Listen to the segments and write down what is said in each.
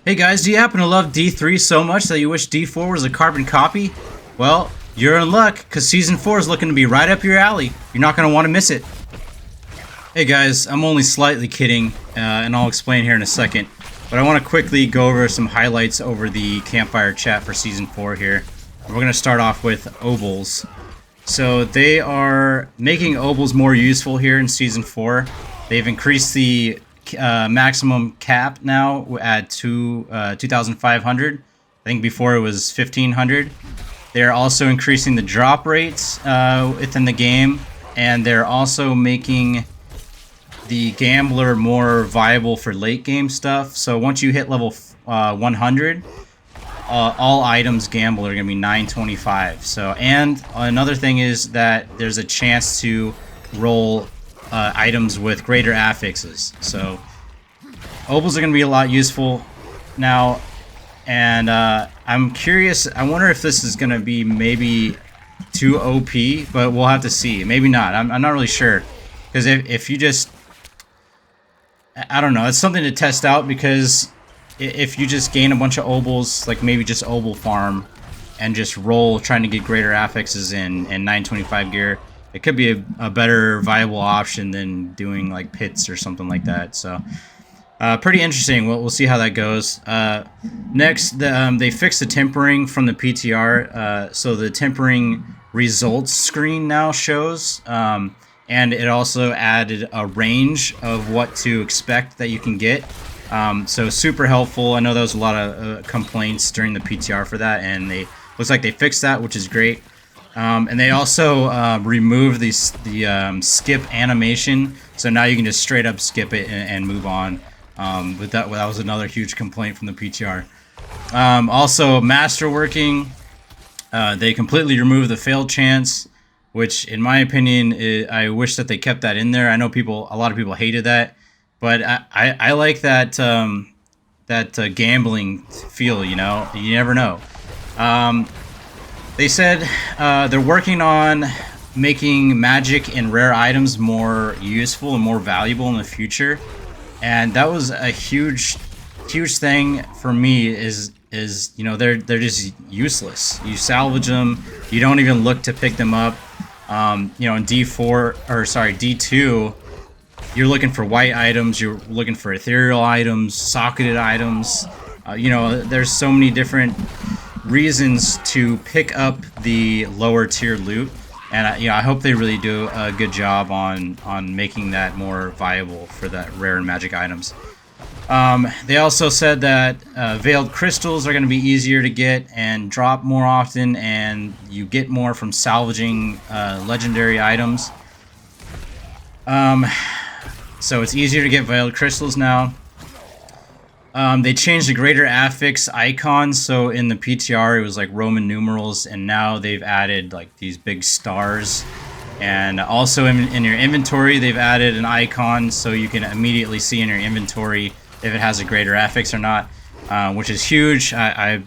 Hey guys, do you happen to love D3 so much that you wish D4 was a carbon copy? Well, you're in luck, because Season 4 is looking to be right up your alley. You're not going to want to miss it. Hey guys, I'm only slightly kidding, and I'll explain here in a second. But I want to quickly go over some highlights over the Campfire chat for Season 4 here. We're going to start off with Obals. So they are making Obals more useful here in Season 4. They've increased the maximum cap now at 2,500. I think before it was 1,500. They're also increasing the drop rates within the game, and they're also making the gambler more viable for late game stuff. So once you hit level 100, all items gamble are going to be 925. So, and another thing is that there's a chance to roll items with greater affixes. So Obals are going to be a lot useful now, and I'm curious. I wonder if this is going to be maybe too OP, but we'll have to see. Maybe not. I'm not really sure, because if you just, I don't know. It's something to test out, because if you just gain a bunch of Obals, like maybe just Obal farm and just roll trying to get greater affixes in 925 gear, it could be a better viable option than doing like pits or something like that. So pretty interesting. We'll see how that goes. Next, they fixed the tempering from the PTR, so the tempering results screen now shows, and it also added a range of what to expect that you can get. So super helpful. I know there was a lot of complaints during the PTR for that, and looks like they fixed that, which is great. And they also removed the skip animation, so now you can just straight up skip it and move on. But that was another huge complaint from the PTR. Also, Masterworking, they completely removed the fail chance, which in my opinion, I wish that they kept that in there. I know a lot of people hated that, but I like that gambling feel. You know, you never know. They said they're working on making magic and rare items more useful and more valuable in the future. And that was a huge thing for me. Is you know, they're just useless. You salvage them. You don't even look to pick them up. You know, in D2, you're looking for white items. You're looking for ethereal items, socketed items. You know, there's so many different reasons to pick up the lower tier loot. And you know, I hope they really do a good job on making that more viable for that rare and magic items. They also said that veiled crystals are going to be easier to get and drop more often, and you get more from salvaging legendary items. So it's easier to get veiled crystals now. They changed the greater affix icon, so in the PTR it was like Roman numerals, and now they've added like these big stars. And also in your inventory they've added an icon, so you can immediately see in your inventory if it has a greater affix or not, which is huge. It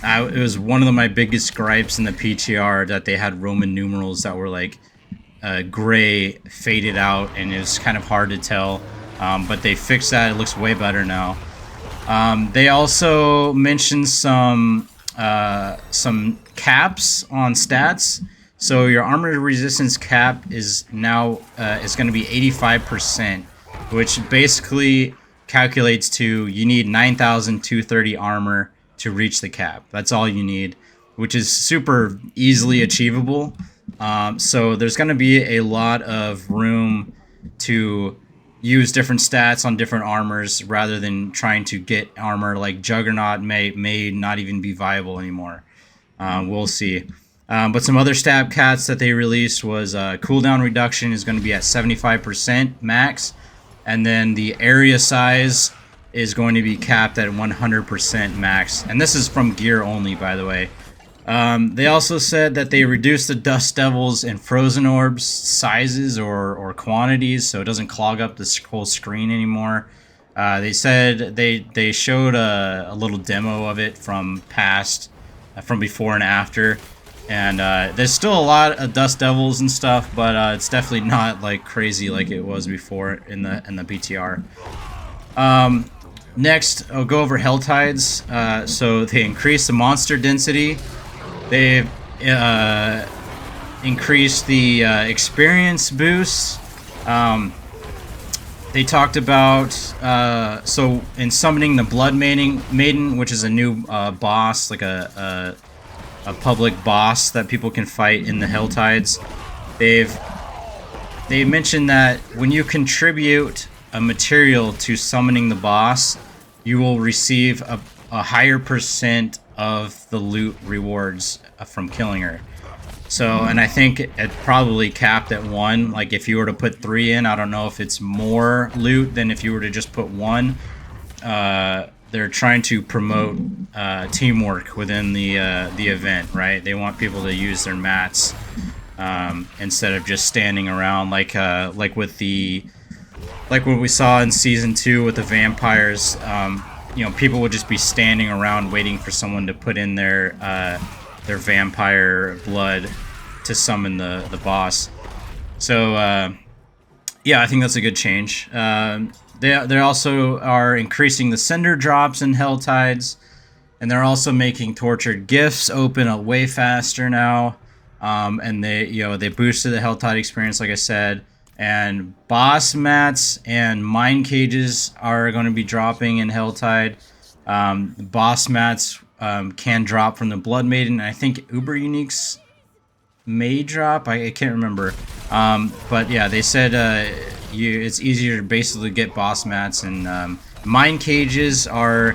was one of my biggest gripes in the PTR that they had Roman numerals that were like gray, faded out, and it was kind of hard to tell. But they fixed that. It looks way better now. They also mentioned some caps on stats. So your armor resistance cap is now is going to be 85%, which basically calculates to you need 9,230 armor to reach the cap. That's all you need, which is super easily achievable. So there's going to be a lot of room to use different stats on different armors rather than trying to get armor like Juggernaut may not even be viable anymore. We'll see. But some other stab cats that they released was cooldown reduction is going to be at 75% max, and then the area size is going to be capped at 100% max. And this is from gear only, by the way. They also said that they reduced the Dust Devils and Frozen Orbs sizes or quantities, so it doesn't clog up the whole screen anymore. They said they showed a little demo of it from before and after, and there's still a lot of Dust Devils and stuff, but it's definitely not like crazy like it was before in the BTR. Next, I'll go over Hell Tides. So they increase the monster density. They've increased the experience boost. They talked about so in summoning the Blood Maiden, which is a new boss, like a public boss that people can fight in the Hell Tides. They mentioned that when you contribute a material to summoning the boss, you will receive a higher percent of the loot rewards from killing her. So, and I think it probably capped at 1. Like if you were to put 3 in, I don't know if it's more loot than if you were to just put 1. They're trying to promote teamwork within the event, right? They want people to use their mats instead of just standing around, like with like what we saw in season 2 with the vampires. You know, people would just be standing around waiting for someone to put in their vampire blood to summon the boss. So yeah, I think that's a good change. They also are increasing the cinder drops in Hell Tides, and they're also making tortured gifts open up way faster now. And they boosted the Hell Tide experience, like I said. And boss mats and mine cages are going to be dropping in Hell Tide. The boss mats can drop from the Blood Maiden. I think Uber Uniques may drop. I can't remember. But yeah, they said it's easier to basically get boss mats, and mine cages are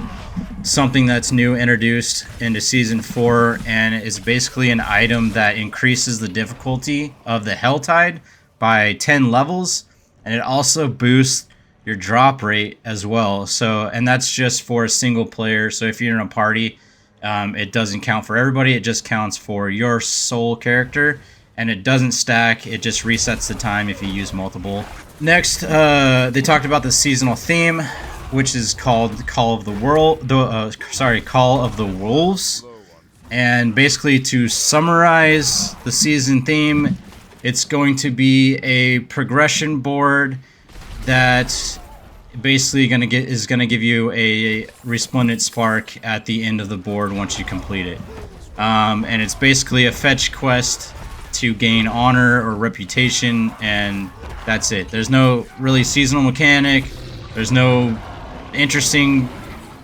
something that's new, introduced into season 4, and it's basically an item that increases the difficulty of the Hell Tide by 10 levels, and it also boosts your drop rate as well. So, and that's just for a single player. So if you're in a party, it doesn't count for everybody. It just counts for your sole character, and it doesn't stack. It just resets the time if you use multiple. Next, they talked about the seasonal theme, which is called Call of the Wolves. And basically, to summarize the season theme, it's going to be a progression board that basically is gonna give you a resplendent spark at the end of the board once you complete it. And it's basically a fetch quest to gain honor or reputation, and that's it. There's no really seasonal mechanic. There's no interesting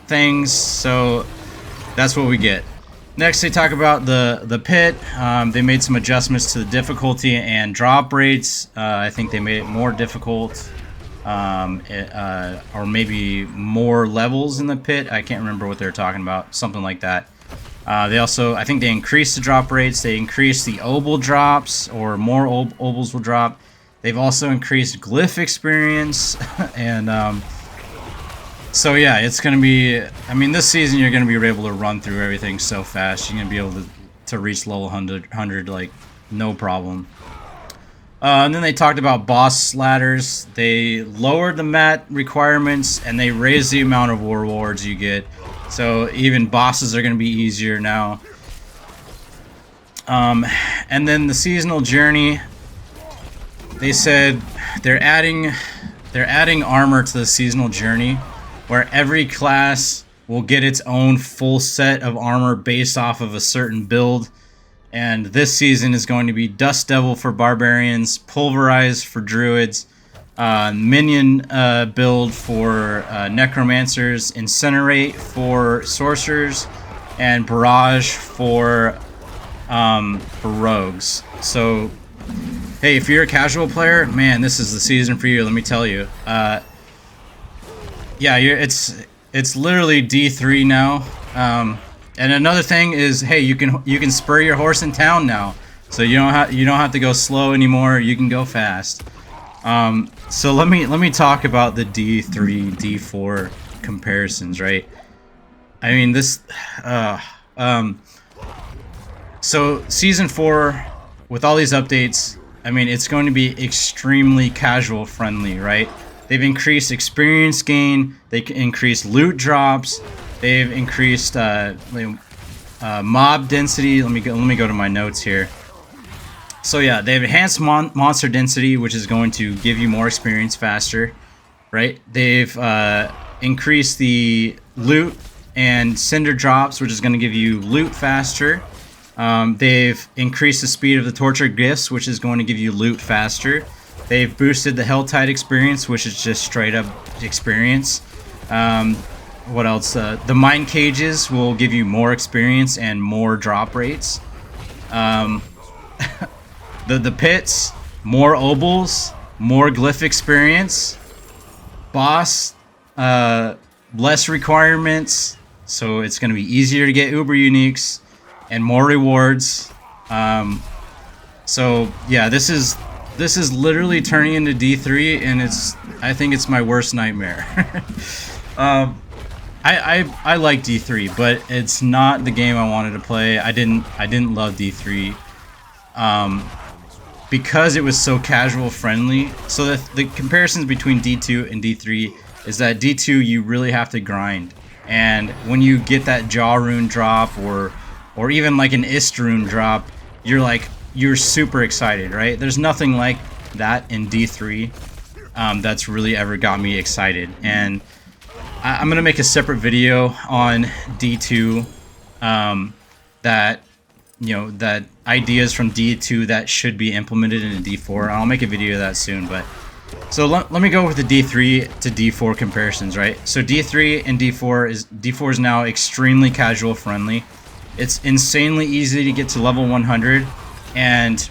things, so that's what we get. Next, they talk about the pit. They made some adjustments to the difficulty and drop rates. I think they made it more difficult, or maybe more levels in the pit. I can't remember what they were talking about. Something like that. They also, I think they increased the drop rates. They increased the obal drops, or more obals will drop. They've also increased glyph experience, and so yeah, it's gonna be. I mean, this season you're gonna be able to run through everything so fast. You're gonna be able to reach level 100 like no problem. And then they talked about boss ladders. They lowered the mat requirements, and they raised the amount of rewards you get. So even bosses are gonna be easier now. And then the seasonal journey. They said they're adding armor to the seasonal journey, where every class will get its own full set of armor based off of a certain build. And this season is going to be Dust Devil for Barbarians, Pulverize for Druids, Minion build for Necromancers, Incinerate for Sorcerers, and Barrage for Rogues. So, hey, if you're a casual player, man, this is the season for you, let me tell you. Yeah, it's literally D3 now. And another thing is, hey, you can spur your horse in town now, so you don't have to go slow anymore. You can go fast. So let me talk about the D3 D4 comparisons, right? I mean this. So season 4 with all these updates, I mean it's going to be extremely casual friendly, right? They've increased experience gain. They increased loot drops. They've increased mob density. Let me go to my notes here. So yeah, they've enhanced monster density, which is going to give you more experience faster, right? They've increased the loot and cinder drops, which is going to give you loot faster. They've increased the speed of the torture gifts, which is going to give you loot faster. They've boosted the Helltide experience, which is just straight up experience. What else? The mine cages will give you more experience and more drop rates. The pits, more obals, more glyph experience. Boss, less requirements, so it's going to be easier to get uber uniques and more rewards. So yeah, this is literally turning into D3, and I think it's my worst nightmare. I like D3, but it's not the game I wanted to play. I didn't love D3 because it was so casual friendly. So the comparisons between D2 and D3 is that D2 you really have to grind, and when you get that jaw rune drop or even like an ist rune drop, you're super excited, right? There's nothing like that in D3 that's really ever got me excited. And I'm gonna make a separate video on D2 that ideas from D2 that should be implemented in D4. I'll make a video of that soon. But so let me go with the D3 to D4 comparisons, right? So D3 and D4 is now extremely casual friendly. It's insanely easy to get to level 100, and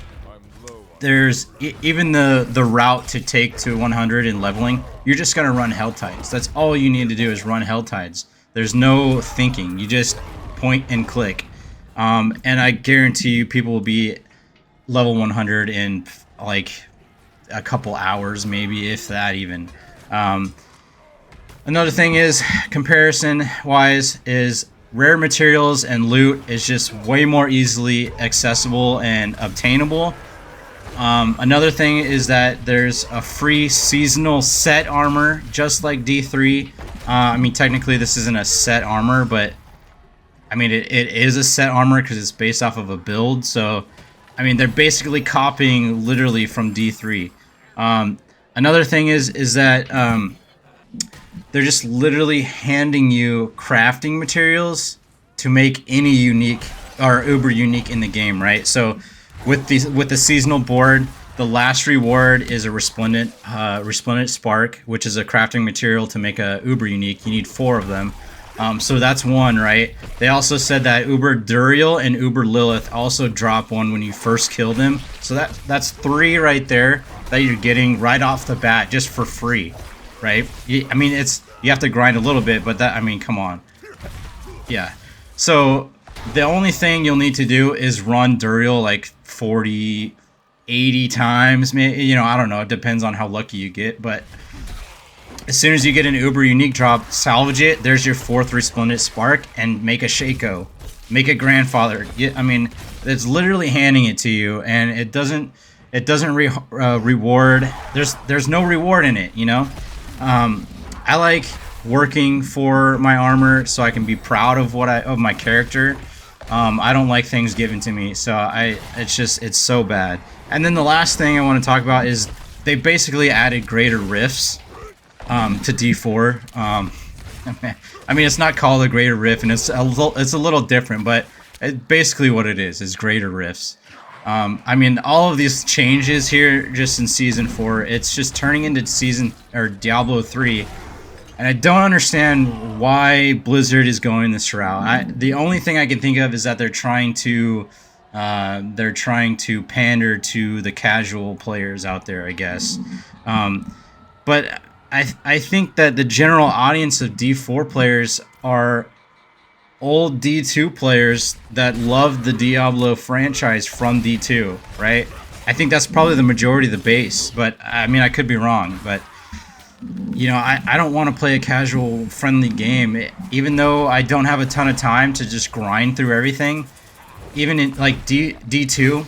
there's even the route to take to 100 in leveling. You're just gonna run Helltides. That's all you need to do is run Helltides. There's no thinking. You just point and click. And I guarantee you people will be level 100 in like a couple hours, maybe, if that even. Another thing is, comparison wise, is rare materials and loot is just way more easily accessible and obtainable. Another thing is that there's a free seasonal set armor, just like D3. I mean, technically this isn't a set armor, but I mean, it is a set armor because it's based off of a build. So, I mean, they're basically copying literally from D3. Another thing is that they're just literally handing you crafting materials to make any unique or uber unique in the game, right? So, with the seasonal board, the last reward is a resplendent spark, which is a crafting material to make a uber unique. You need 4 of them. So that's one, right? They also said that Uber Duriel and Uber Lilith also drop one when you first kill them. So that's 3 right there that you're getting right off the bat just for free, right? I mean, you have to grind a little bit, but that, I mean, come on. Yeah. So the only thing you'll need to do is run Duriel like 40, 80 times, maybe, I don't know. It depends on how lucky you get, but as soon as you get an uber unique drop, salvage it. There's your 4th resplendent spark, and make a Shaco, make a grandfather. I mean, it's literally handing it to you, and it doesn't reward. There's no reward in it, I like working for my armor so I can be proud of of my character. I don't like things given to me, so it's so bad. And then the last thing I want to talk about is they basically added greater rifts to D4. I mean, it's not called a greater rift, and it's a little different, but basically what it is greater rifts. I mean, all of these changes here just in Season 4, it's just turning into Diablo 3, and I don't understand why Blizzard is going this route. The only thing I can think of is that they're trying to pander to the casual players out there, I guess. But I think that the general audience of D4 players are old D2 players that love the Diablo franchise from D2, right? I think that's probably the majority of the base, but I mean, I could be wrong, but I don't want to play a casual friendly game, even though I don't have a ton of time to just grind through everything. Even in like D2,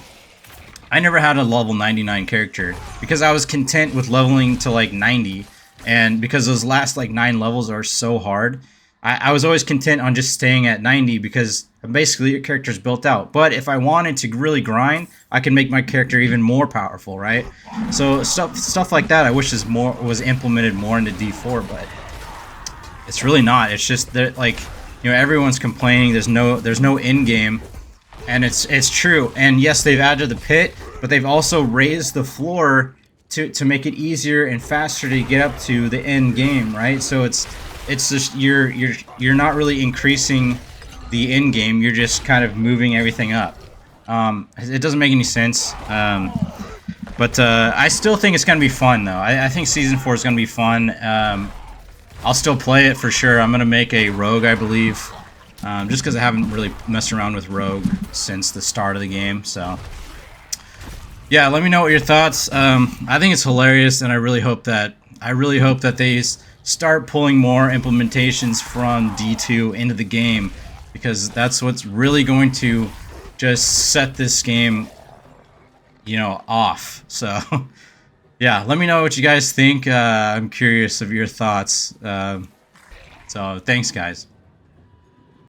I never had a level 99 character because I was content with leveling to like 90. And because those last like 9 levels are so hard, I was always content on just staying at 90 because basically your character's built out. But if I wanted to really grind, I can make my character even more powerful, right? So stuff like that I wish was implemented more into D4, but It's really not. It's just that, like, you know, everyone's complaining. There's no end game, and it's true. And yes, they've added the pit, but they've also raised the floor to make it easier and faster to get up to the end game, right? So it's just you're not really increasing the end game. You're just kind of moving everything up. It doesn't make any sense. But I still think it's gonna be fun, though. I think season 4 is gonna be fun. I'll still play it for sure. I'm gonna make a rogue, I believe, just because I haven't really messed around with rogue since the start of the game. So, yeah, let me know what your thoughts. I think it's hilarious, and I really hope that they start pulling more implementations from D2 into the game, because that's what's really going to just set this game, you know, off. So. Yeah, let me know what you guys think. I'm curious of your thoughts. So thanks, guys.